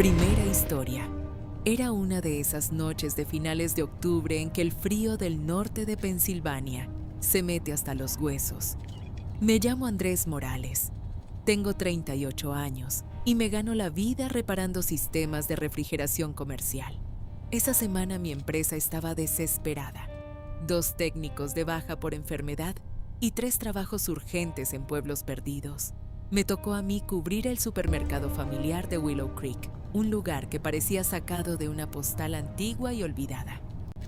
Primera historia. Era una de esas noches de finales de octubre en que el frío del norte de Pensilvania se mete hasta los huesos. Me llamo Andrés Morales. Tengo 38 años y me gano la vida reparando sistemas de refrigeración comercial. Esa semana mi empresa estaba desesperada. 2 técnicos de baja por enfermedad y 3 trabajos urgentes en pueblos perdidos. Me tocó a mí cubrir el supermercado familiar de Willow Creek, un lugar que parecía sacado de una postal antigua y olvidada.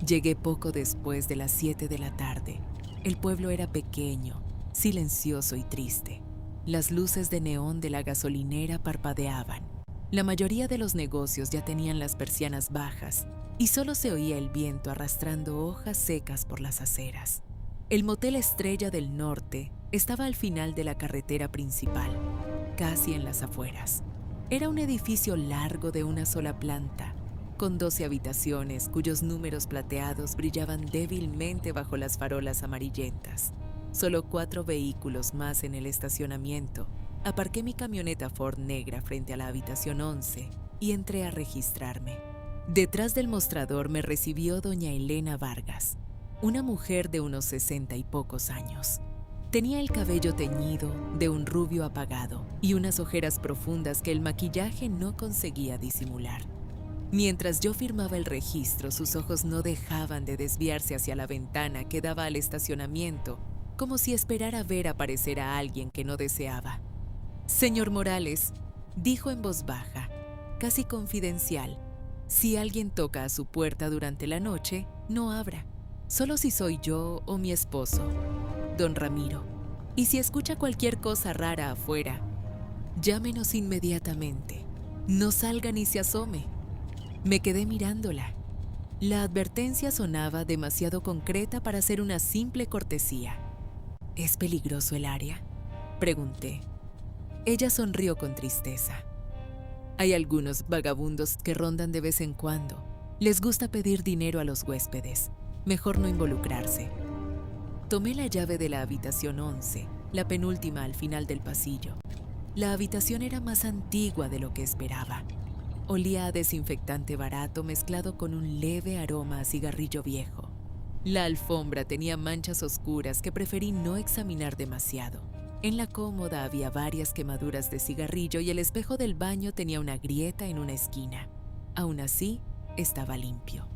Llegué poco después de las 7 de la tarde. El pueblo era pequeño, silencioso y triste. Las luces de neón de la gasolinera parpadeaban. La mayoría de los negocios ya tenían las persianas bajas y solo se oía el viento arrastrando hojas secas por las aceras. El motel Estrella del Norte estaba al final de la carretera principal, casi en las afueras. Era un edificio largo de una sola planta, con 12 habitaciones cuyos números plateados brillaban débilmente bajo las farolas amarillentas. Solo 4 vehículos más en el estacionamiento. Aparqué mi camioneta Ford negra frente a la habitación 11 y entré a registrarme. Detrás del mostrador me recibió doña Elena Vargas, una mujer de unos 60 y pocos años. Tenía el cabello teñido de un rubio apagado y unas ojeras profundas que el maquillaje no conseguía disimular. Mientras yo firmaba el registro, sus ojos no dejaban de desviarse hacia la ventana que daba al estacionamiento, como si esperara ver aparecer a alguien que no deseaba. «Señor Morales», dijo en voz baja, casi confidencial, «si alguien toca a su puerta durante la noche, no abra. Solo si soy yo o mi esposo, don Ramiro. Y si escucha cualquier cosa rara afuera, llámenos inmediatamente. No salga ni se asome». Me quedé mirándola. La advertencia sonaba demasiado concreta para ser una simple cortesía. «¿Es peligroso el área?», pregunté. Ella sonrió con tristeza. «Hay algunos vagabundos que rondan de vez en cuando. Les gusta pedir dinero a los huéspedes. Mejor no involucrarse». Tomé la llave de la habitación 11, la penúltima al final del pasillo. La habitación era más antigua de lo que esperaba. Olía a desinfectante barato mezclado con un leve aroma a cigarrillo viejo. La alfombra tenía manchas oscuras que preferí no examinar demasiado. En la cómoda había varias quemaduras de cigarrillo y el espejo del baño tenía una grieta en una esquina. Aún así, estaba limpio.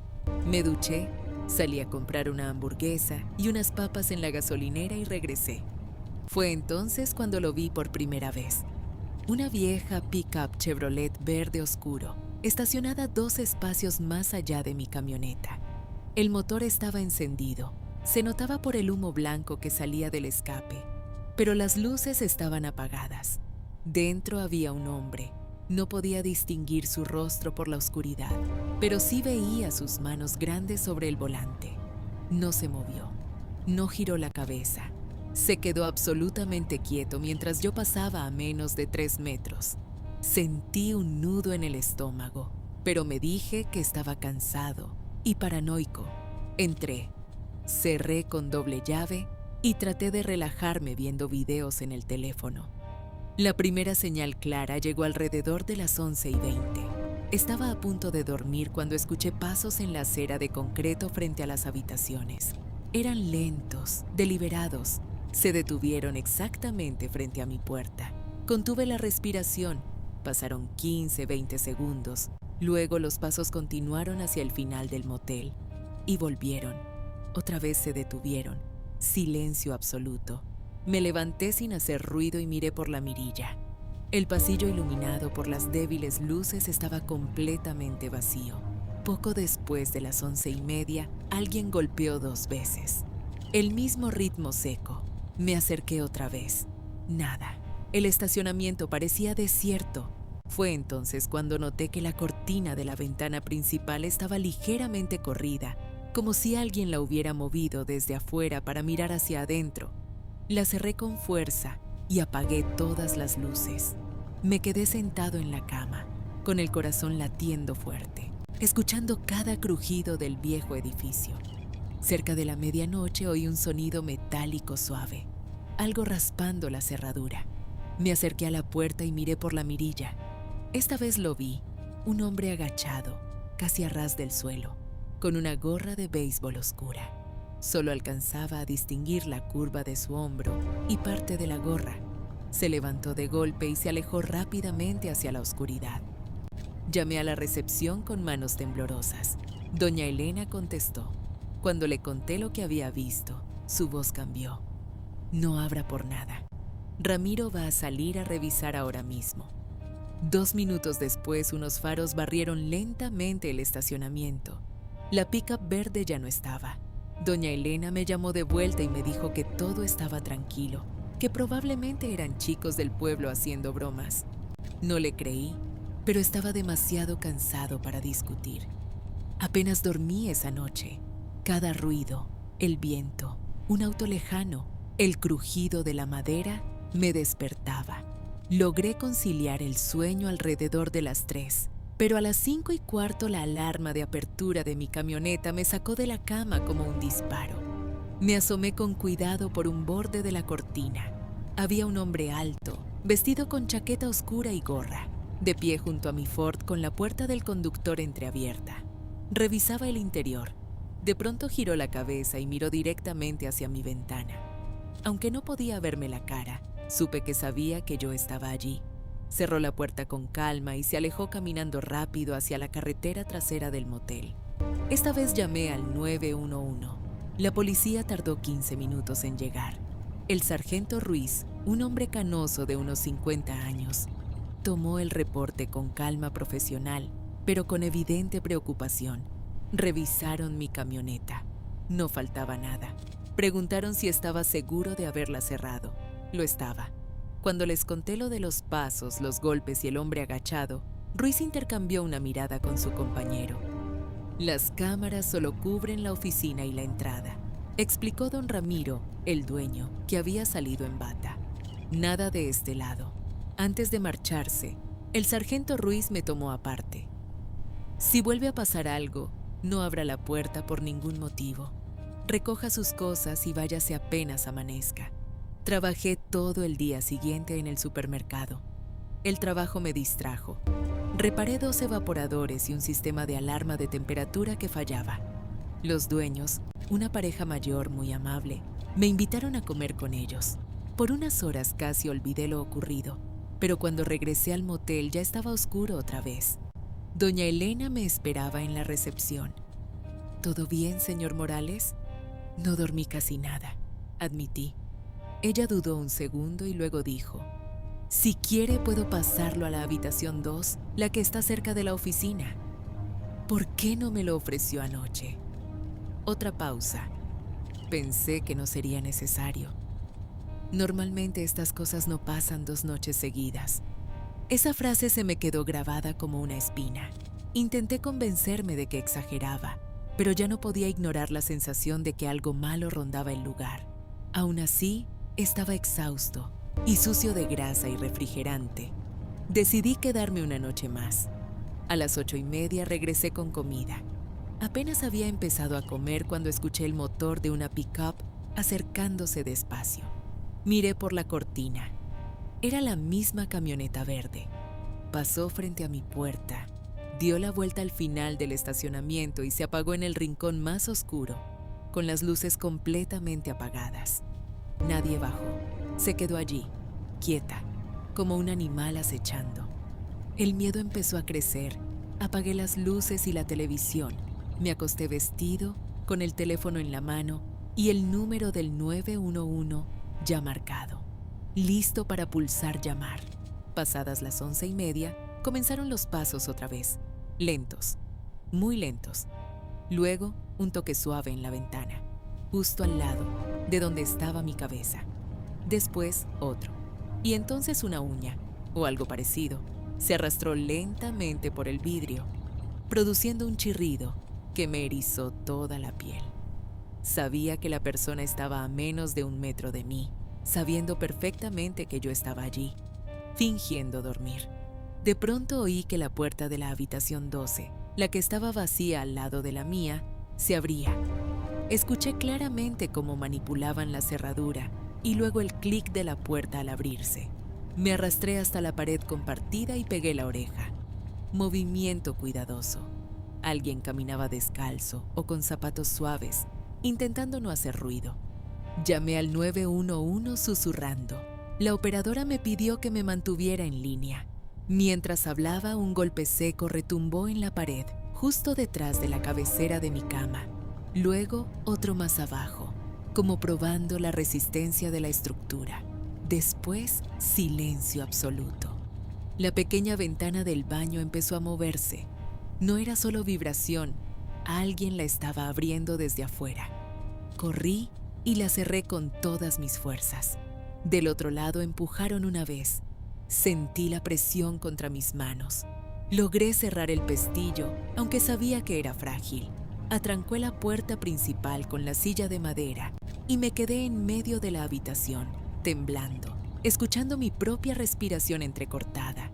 Me duché, salí a comprar una hamburguesa y unas papas en la gasolinera y regresé. Fue entonces cuando lo vi por primera vez. Una vieja pick-up Chevrolet verde oscuro, estacionada 2 espacios más allá de mi camioneta. El motor estaba encendido, se notaba por el humo blanco que salía del escape, pero las luces estaban apagadas. Dentro había un hombre. No podía distinguir su rostro por la oscuridad, pero sí veía sus manos grandes sobre el volante. No se movió, no giró la cabeza. Se quedó absolutamente quieto mientras yo pasaba a menos de 3 metros. Sentí un nudo en el estómago, pero me dije que estaba cansado y paranoico. Entré, cerré con doble llave y traté de relajarme viendo videos en el teléfono. La primera señal clara llegó alrededor de las 11:20. Estaba a punto de dormir cuando escuché pasos en la acera de concreto frente a las habitaciones. Eran lentos, deliberados. Se detuvieron exactamente frente a mi puerta. Contuve la respiración. Pasaron 15-20 segundos. Luego los pasos continuaron hacia el final del motel. Y volvieron. Otra vez se detuvieron. Silencio absoluto. Me levanté sin hacer ruido y miré por la mirilla. El pasillo iluminado por las débiles luces estaba completamente vacío. Poco después de las 11:30, alguien golpeó 2 veces. El mismo ritmo seco. Me acerqué otra vez. Nada. El estacionamiento parecía desierto. Fue entonces cuando noté que la cortina de la ventana principal estaba ligeramente corrida, como si alguien la hubiera movido desde afuera para mirar hacia adentro. La cerré con fuerza y apagué todas las luces. Me quedé sentado en la cama, con el corazón latiendo fuerte, escuchando cada crujido del viejo edificio. Cerca de la medianoche oí un sonido metálico suave, algo raspando la cerradura. Me acerqué a la puerta y miré por la mirilla. Esta vez lo vi, un hombre agachado, casi a ras del suelo, con una gorra de béisbol oscura. Solo alcanzaba a distinguir la curva de su hombro y parte de la gorra. Se levantó de golpe y se alejó rápidamente hacia la oscuridad. Llamé a la recepción con manos temblorosas. Doña Elena contestó. Cuando le conté lo que había visto, su voz cambió. No abra por nada. Ramiro va a salir a revisar ahora mismo. 2 minutos después, unos faros barrieron lentamente el estacionamiento. La pick-up verde ya no estaba. Doña Elena me llamó de vuelta y me dijo que todo estaba tranquilo, que probablemente eran chicos del pueblo haciendo bromas. No le creí, pero estaba demasiado cansado para discutir. Apenas dormí esa noche. Cada ruido, el viento, un auto lejano, el crujido de la madera me despertaba. Logré conciliar el sueño alrededor de las 3, pero a las 5:15 la alarma de apertura de mi camioneta me sacó de la cama como un disparo. Me asomé con cuidado por un borde de la cortina. Había un hombre alto, vestido con chaqueta oscura y gorra, de pie junto a mi Ford con la puerta del conductor entreabierta. Revisaba el interior. De pronto giró la cabeza y miró directamente hacia mi ventana. Aunque no podía verme la cara, supe que sabía que yo estaba allí. Cerró la puerta con calma y se alejó caminando rápido hacia la carretera trasera del motel. Esta vez llamé al 911. La policía tardó 15 minutos en llegar. El sargento Ruiz, un hombre canoso de unos 50 años, tomó el reporte con calma profesional, pero con evidente preocupación. Revisaron mi camioneta. No faltaba nada. Preguntaron si estaba seguro de haberla cerrado. Lo estaba. Cuando les conté lo de los pasos, los golpes y el hombre agachado, Ruiz intercambió una mirada con su compañero. Las cámaras solo cubren la oficina y la entrada, explicó don Ramiro, el dueño, que había salido en bata. Nada de este lado. Antes de marcharse, el sargento Ruiz me tomó aparte. Si vuelve a pasar algo, no abra la puerta por ningún motivo. Recoja sus cosas y váyase apenas amanezca. Trabajé todo el día siguiente en el supermercado. El trabajo me distrajo. Reparé 2 evaporadores y un sistema de alarma de temperatura que fallaba. Los dueños, una pareja mayor muy amable, me invitaron a comer con ellos. Por unas horas casi olvidé lo ocurrido, pero cuando regresé al motel ya estaba oscuro otra vez. Doña Elena me esperaba en la recepción. ¿Todo bien, señor Morales? No dormí casi nada, admití. Ella dudó un segundo y luego dijo, si quiere puedo pasarlo a la habitación 2, la que está cerca de la oficina. ¿Por qué no me lo ofreció anoche? Otra pausa. Pensé que no sería necesario. Normalmente estas cosas no pasan 2 noches seguidas. Esa frase se me quedó grabada como una espina. Intenté convencerme de que exageraba, pero ya no podía ignorar la sensación de que algo malo rondaba el lugar. Aún así, estaba exhausto y sucio de grasa y refrigerante. Decidí quedarme una noche más. A las 8:30 regresé con comida. Apenas había empezado a comer cuando escuché el motor de una pick-up acercándose despacio. Miré por la cortina. Era la misma camioneta verde. Pasó frente a mi puerta, dio la vuelta al final del estacionamiento y se apagó en el rincón más oscuro, con las luces completamente apagadas. Nadie bajó. Se quedó allí, quieta, como un animal acechando. El miedo empezó a crecer. Apagué las luces y la televisión. Me acosté vestido, con el teléfono en la mano y el número del 911 ya marcado. Listo para pulsar llamar. Pasadas las 11:30, comenzaron los pasos otra vez. Lentos, muy lentos. Luego, un toque suave en la ventana, justo al lado de donde estaba mi cabeza. Después, otro. Y entonces una uña, o algo parecido, se arrastró lentamente por el vidrio, produciendo un chirrido que me erizó toda la piel. Sabía que la persona estaba a menos de 1 metro de mí, sabiendo perfectamente que yo estaba allí, fingiendo dormir. De pronto oí que la puerta de la habitación 12, la que estaba vacía al lado de la mía, se abría. Escuché claramente cómo manipulaban la cerradura y luego el clic de la puerta al abrirse. Me arrastré hasta la pared compartida y pegué la oreja. movimiento cuidadoso. Alguien caminaba descalzo o con zapatos suaves, intentando no hacer ruido. Llamé al 911 susurrando. La operadora me pidió que me mantuviera en línea. Mientras hablaba, un golpe seco retumbó en la pared, justo detrás de la cabecera de mi cama. Luego, otro más abajo, como probando la resistencia de la estructura. Después, silencio absoluto. La pequeña ventana del baño empezó a moverse. No era solo vibración, alguien la estaba abriendo desde afuera. Corrí y la cerré con todas mis fuerzas. Del otro lado empujaron una vez. Sentí la presión contra mis manos. Logré cerrar el pestillo, aunque sabía que era frágil. Atrancé la puerta principal con la silla de madera y me quedé en medio de la habitación, temblando, escuchando mi propia respiración entrecortada.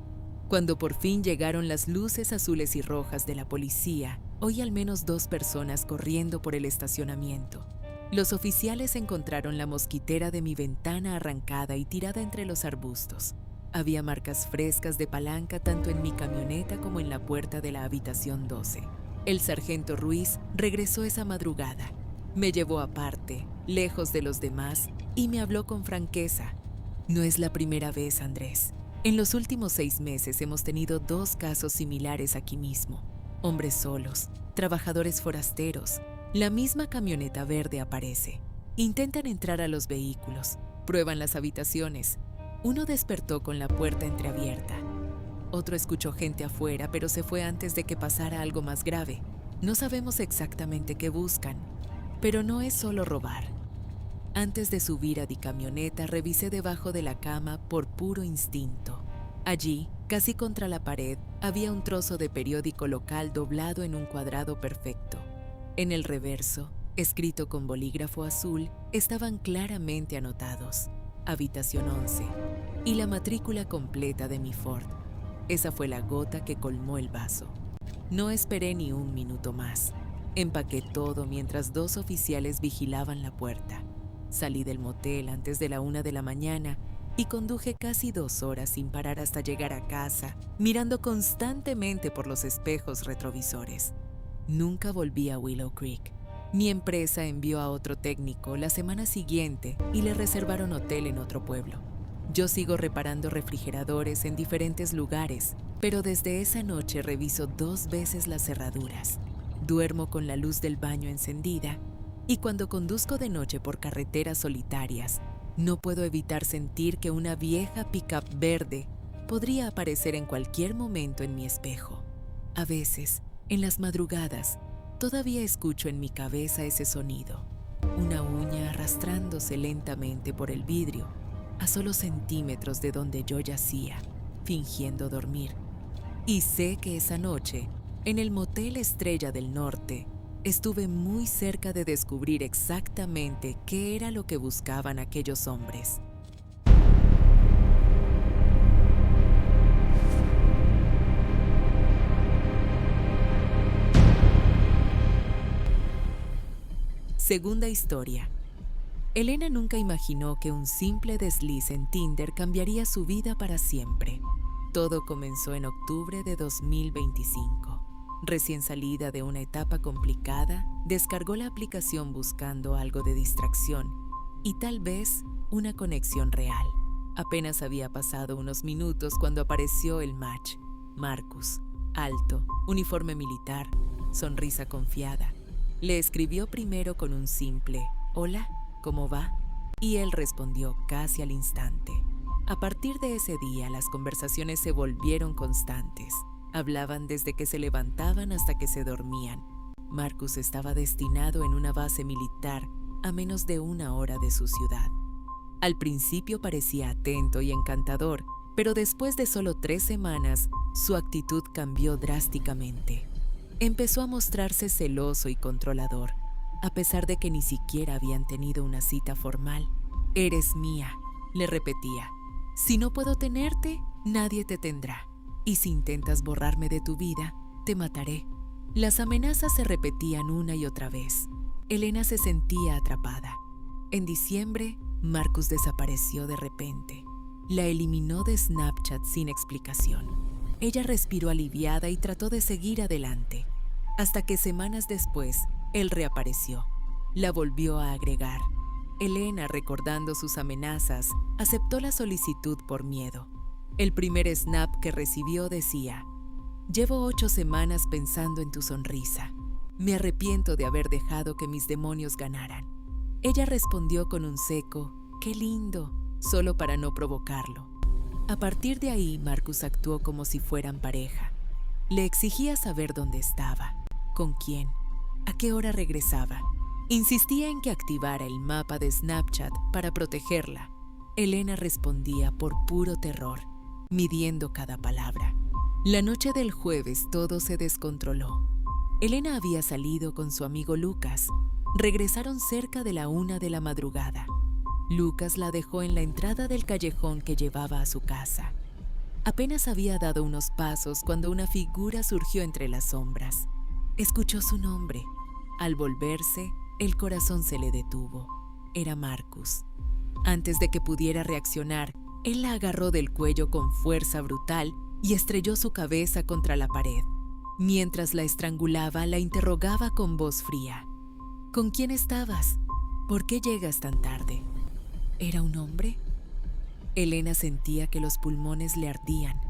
Cuando por fin llegaron las luces azules y rojas de la policía, oí al menos 2 personas corriendo por el estacionamiento. Los oficiales encontraron la mosquitera de mi ventana arrancada y tirada entre los arbustos. Había marcas frescas de palanca tanto en mi camioneta como en la puerta de la habitación 12. El sargento Ruiz regresó esa madrugada. Me llevó aparte, lejos de los demás, y me habló con franqueza. No es la primera vez, Andrés. En los últimos 6 meses hemos tenido 2 casos similares aquí mismo. Hombres solos, trabajadores forasteros. La misma camioneta verde aparece. Intentan entrar a los vehículos, prueban las habitaciones. Uno despertó con la puerta entreabierta. Otro escuchó gente afuera, pero se fue antes de que pasara algo más grave. No sabemos exactamente qué buscan, pero no es solo robar. Antes de subir a mi camioneta, revisé debajo de la cama por puro instinto. Allí, casi contra la pared, había un trozo de periódico local doblado en un cuadrado perfecto. En el reverso, escrito con bolígrafo azul, estaban claramente anotados: Habitación 11 y la matrícula completa de mi Ford. Esa fue la gota que colmó el vaso. No esperé ni un minuto más. Empaqué todo mientras 2 oficiales vigilaban la puerta. Salí del motel antes de la 1 de la mañana y conduje casi 2 horas sin parar hasta llegar a casa, mirando constantemente por los espejos retrovisores. Nunca volví a Willow Creek. Mi empresa envió a otro técnico la semana siguiente y le reservaron hotel en otro pueblo. Yo sigo reparando refrigeradores en diferentes lugares, pero desde esa noche reviso 2 veces las cerraduras. Duermo con la luz del baño encendida y cuando conduzco de noche por carreteras solitarias, no puedo evitar sentir que una vieja pickup verde podría aparecer en cualquier momento en mi espejo. A veces, en las madrugadas, todavía escucho en mi cabeza ese sonido, una uña arrastrándose lentamente por el vidrio, a solo centímetros de donde yo yacía, fingiendo dormir. Y sé que esa noche, en el Motel Estrella del Norte, estuve muy cerca de descubrir exactamente qué era lo que buscaban aquellos hombres. Segunda historia. Elena nunca imaginó que un simple desliz en Tinder cambiaría su vida para siempre. Todo comenzó en octubre de 2025. Recién salida de una etapa complicada, descargó la aplicación buscando algo de distracción y tal vez una conexión real. Apenas había pasado unos minutos cuando apareció el match. Marcus, alto, uniforme militar, sonrisa confiada. Le escribió primero con un simple «Hola, ¿cómo va?», y él respondió casi al instante. A partir de ese día, las conversaciones se volvieron constantes. Hablaban desde que se levantaban hasta que se dormían. Marcus estaba destinado en una base militar a menos de 1 hora de su ciudad. Al principio parecía atento y encantador, pero después de solo 3 semanas, su actitud cambió drásticamente. Empezó a mostrarse celoso y controlador, a pesar de que ni siquiera habían tenido una cita formal. «Eres mía», le repetía. «Si no puedo tenerte, nadie te tendrá. Y si intentas borrarme de tu vida, te mataré». Las amenazas se repetían una y otra vez. Elena se sentía atrapada. En diciembre, Marcus desapareció de repente. La eliminó de Snapchat sin explicación. Ella respiró aliviada y trató de seguir adelante, hasta que semanas después, él reapareció. La volvió a agregar. Elena, recordando sus amenazas, aceptó la solicitud por miedo. El primer snap que recibió decía: «Llevo 8 semanas pensando en tu sonrisa. Me arrepiento de haber dejado que mis demonios ganaran». Ella respondió con un seco «Qué lindo», solo para no provocarlo. A partir de ahí, Marcus actuó como si fueran pareja. Le exigía saber dónde estaba, con quién, a qué hora regresaba. Insistía en que activara el mapa de Snapchat para protegerla. Elena respondía por puro terror, midiendo cada palabra. La noche del jueves todo se descontroló. Elena había salido con su amigo Lucas. Regresaron cerca de la 1 de la madrugada. Lucas la dejó en la entrada del callejón que llevaba a su casa. Apenas había dado unos pasos cuando una figura surgió entre las sombras. Escuchó su nombre. Al volverse, el corazón se le detuvo. Era Marcus. Antes de que pudiera reaccionar, él la agarró del cuello con fuerza brutal y estrelló su cabeza contra la pared. Mientras la estrangulaba, la interrogaba con voz fría. «¿Con quién estabas? ¿Por qué llegas tan tarde? ¿Era un hombre?». Elena sentía que los pulmones le ardían.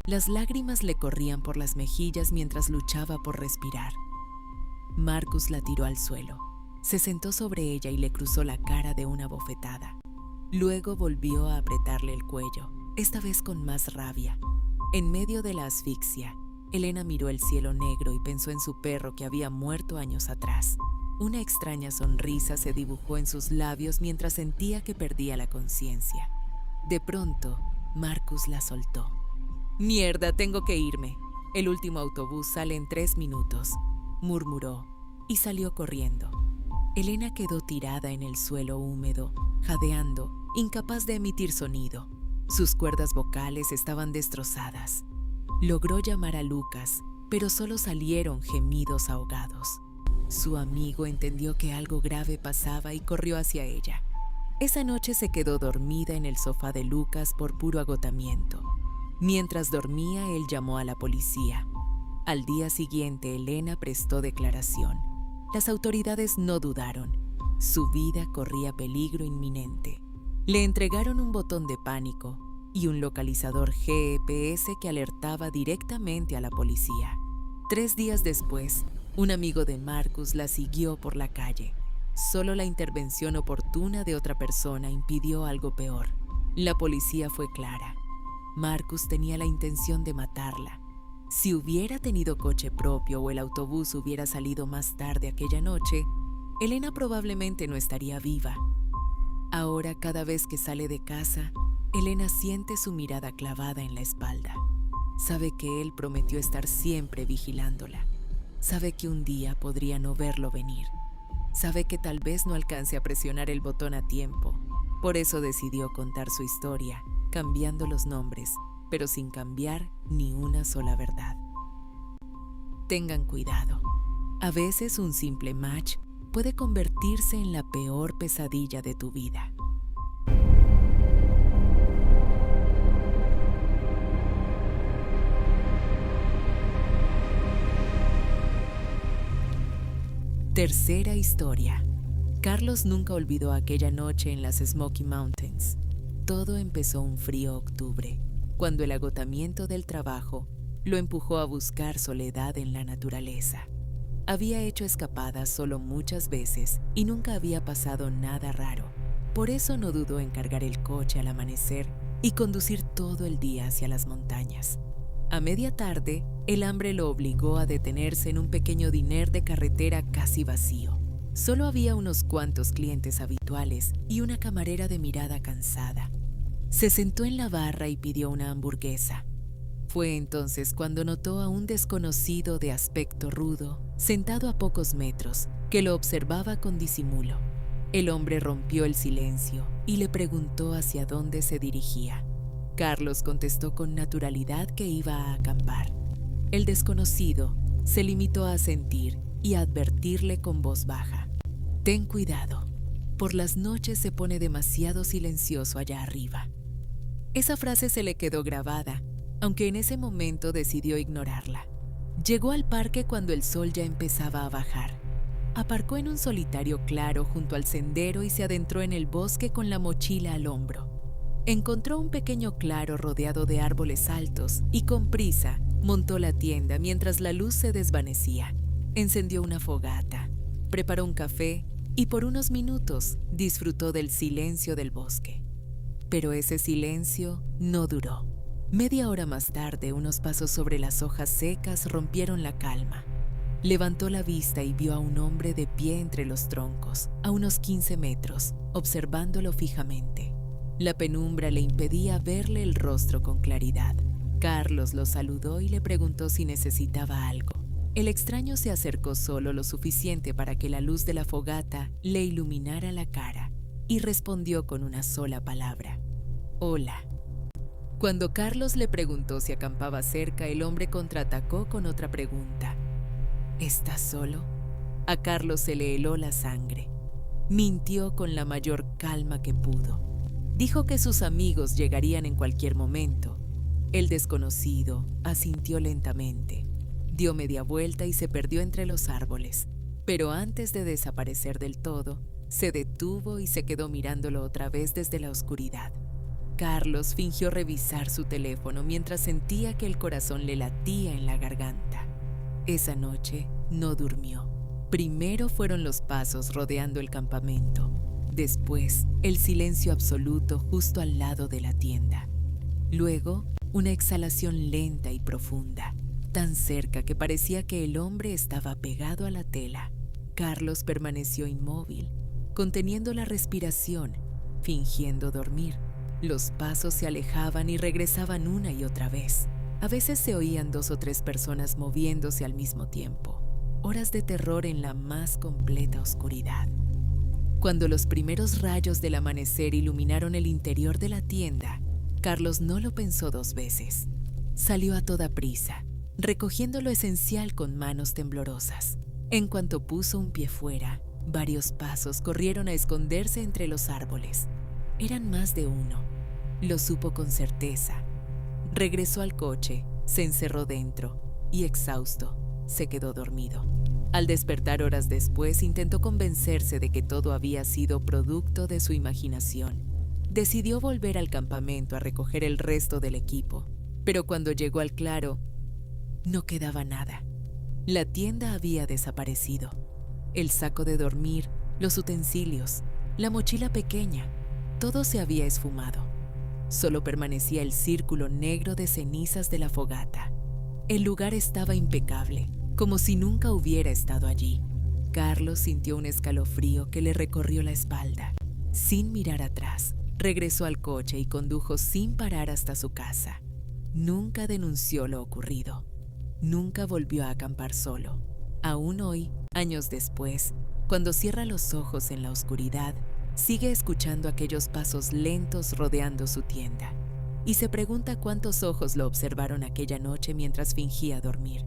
Las lágrimas le corrían por las mejillas mientras luchaba por respirar. Marcus la tiró al suelo. Se sentó sobre ella y le cruzó la cara de una bofetada. Luego volvió a apretarle el cuello, esta vez con más rabia. En medio de la asfixia, Elena miró el cielo negro y pensó en su perro que había muerto años atrás. Una extraña sonrisa se dibujó en sus labios mientras sentía que perdía la conciencia. De pronto, Marcus la soltó. «Mierda, tengo que irme. El último autobús sale en 3 minutos», murmuró, y salió corriendo. Elena quedó tirada en el suelo húmedo, jadeando, incapaz de emitir sonido. Sus cuerdas vocales estaban destrozadas. Logró llamar a Lucas, pero solo salieron gemidos ahogados. Su amigo entendió que algo grave pasaba y corrió hacia ella. Esa noche se quedó dormida en el sofá de Lucas por puro agotamiento. Mientras dormía, él llamó a la policía. Al día siguiente, Elena prestó declaración. Las autoridades no dudaron. Su vida corría peligro inminente. Le entregaron un botón de pánico y un localizador GPS que alertaba directamente a la policía. 3 días después, un amigo de Marcus la siguió por la calle. Solo la intervención oportuna de otra persona impidió algo peor. La policía fue clara. Marcus tenía la intención de matarla. Si hubiera tenido coche propio o el autobús hubiera salido más tarde aquella noche, Elena probablemente no estaría viva. Ahora, cada vez que sale de casa, Elena siente su mirada clavada en la espalda. Sabe que él prometió estar siempre vigilándola. Sabe que un día podría no verlo venir. Sabe que tal vez no alcance a presionar el botón a tiempo. Por eso decidió contar su historia, cambiando los nombres, pero sin cambiar ni una sola verdad. Tengan cuidado. A veces un simple match puede convertirse en la peor pesadilla de tu vida. Tercera historia. Carlos nunca olvidó aquella noche en las Smoky Mountains. Todo empezó un frío octubre, cuando el agotamiento del trabajo lo empujó a buscar soledad en la naturaleza. Había hecho escapadas solo muchas veces y nunca había pasado nada raro. Por eso no dudó en cargar el coche al amanecer y conducir todo el día hacia las montañas. A media tarde, el hambre lo obligó a detenerse en un pequeño diner de carretera casi vacío. Solo había unos cuantos clientes habituales y una camarera de mirada cansada. Se sentó en la barra y pidió una hamburguesa. Fue entonces cuando notó a un desconocido de aspecto rudo, sentado a pocos metros, que lo observaba con disimulo. El hombre rompió el silencio y le preguntó hacia dónde se dirigía. Carlos contestó con naturalidad que iba a acampar. El desconocido se limitó a asentir y a advertirle con voz baja: «Ten cuidado, por las noches se pone demasiado silencioso allá arriba». Esa frase se le quedó grabada aunque en ese momento decidió ignorarla. Llegó al parque cuando el sol ya empezaba a bajar. Aparcó en un solitario claro junto al sendero y se adentró en el bosque con la mochila al hombro. Encontró un pequeño claro rodeado de árboles altos y con prisa montó la tienda mientras la luz se desvanecía. Encendió una fogata, preparó un café y por unos minutos disfrutó del silencio del bosque. Pero ese silencio no duró. Media hora más tarde, unos pasos sobre las hojas secas rompieron la calma. Levantó la vista y vio a un hombre de pie entre los troncos, a unos 15 metros, observándolo fijamente. La penumbra le impedía verle el rostro con claridad. Carlos lo saludó y le preguntó si necesitaba algo. El extraño se acercó solo lo suficiente para que la luz de la fogata le iluminara la cara y respondió con una sola palabra: «Hola». Cuando Carlos le preguntó si acampaba cerca, el hombre contraatacó con otra pregunta: «¿Estás solo?». A Carlos se le heló la sangre. Mintió con la mayor calma que pudo. Dijo que sus amigos llegarían en cualquier momento. El desconocido asintió lentamente. Dio media vuelta y se perdió entre los árboles. Pero antes de desaparecer del todo, se detuvo y se quedó mirándolo otra vez desde la oscuridad. Carlos fingió revisar su teléfono mientras sentía que el corazón le latía en la garganta. Esa noche no durmió. Primero fueron los pasos rodeando el campamento. Después, el silencio absoluto justo al lado de la tienda. Luego, una exhalación lenta y profunda, tan cerca que parecía que el hombre estaba pegado a la tela. Carlos permaneció inmóvil, conteniendo la respiración, fingiendo dormir. Los pasos se alejaban y regresaban una y otra vez. A veces se oían 2 o 3 personas moviéndose al mismo tiempo. Horas de terror en la más completa oscuridad. Cuando los primeros rayos del amanecer iluminaron el interior de la tienda, Carlos no lo pensó 2 veces. Salió a toda prisa, recogiendo lo esencial con manos temblorosas. En cuanto puso un pie fuera, varios pasos corrieron a esconderse entre los árboles. Eran más de uno. Lo supo con certeza. Regresó al coche, se encerró dentro y, exhausto, se quedó dormido. Al despertar horas después, intentó convencerse de que todo había sido producto de su imaginación. Decidió volver al campamento a recoger el resto del equipo, pero cuando llegó al claro, no quedaba nada. La tienda había desaparecido. El saco de dormir, los utensilios, la mochila pequeña, todo se había esfumado. Solo permanecía el círculo negro de cenizas de la fogata. El lugar estaba impecable, como si nunca hubiera estado allí. Carlos sintió un escalofrío que le recorrió la espalda. Sin mirar atrás, regresó al coche y condujo sin parar hasta su casa. Nunca denunció lo ocurrido. Nunca volvió a acampar solo. Aún hoy, años después, cuando cierra los ojos en la oscuridad, sigue escuchando aquellos pasos lentos rodeando su tienda y se pregunta cuántos ojos lo observaron aquella noche mientras fingía dormir.